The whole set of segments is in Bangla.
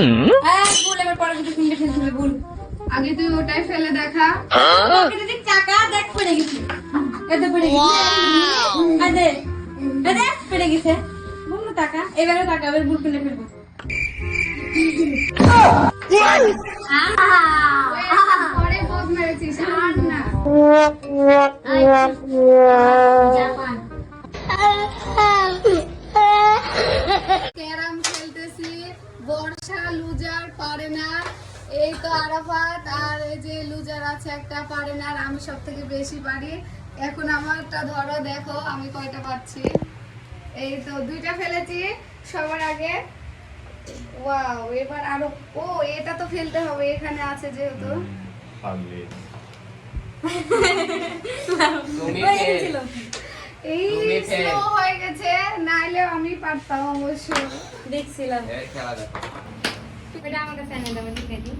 বল এবার পরে দুটো তিনটে ফেলতে হবে বল। আগে তুই ওটাই ফেলে দেখা। ওকে যদি টাকা দেখ পড়ে গেছে। এত পড়ে গেছে। আদে আদে পড়ে গেছে। বল না টাকা এবারে টাকা এবার বল ফেলে ফেলবো। পরে বোধ মেরেছিস আর না। জাপান ক্যারাম খেলতেছি, বর্ষা লুজার পারে না। এই তো আরাফাত আর এই যে লুজার আছে একটা পারে না, আর আমি সব থেকে বেশি পারি। এখন আমারটা ধরো, দেখো আমি কয়টা পাচ্ছি। এই তো দুইটা ফেলেছি সবার আগে। ওয়াও, এবার আরো, ও এটা তো ফেলতে হবে, এখানে আছে যেহেতু। ছিল এই স্লো হয়ে গেছে, নাইলে আমি পারতাম অবশ্য। দেখছিলাম এটা আমার কাছে এনে দাও ঠিক আছে।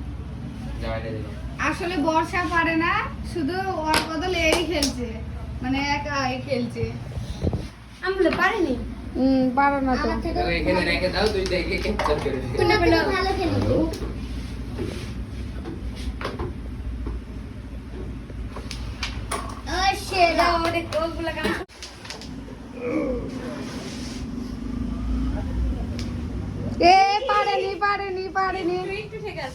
আসলে বর্ষা পারে না, শুধু ওর বদলে এই খেলছে, মানে একাই খেলছে। আমি বলে পারিনি পারো না তো। আমার থেকে এখানে রেখে দাও, তুই দেখে ক্যাপচার করে দে। কোনটা ভালো খেলি ওই শেরা ওরে কোলগুলা কাম এ পারেনি পারেনি পারেনি। একটু ঠিক আছে।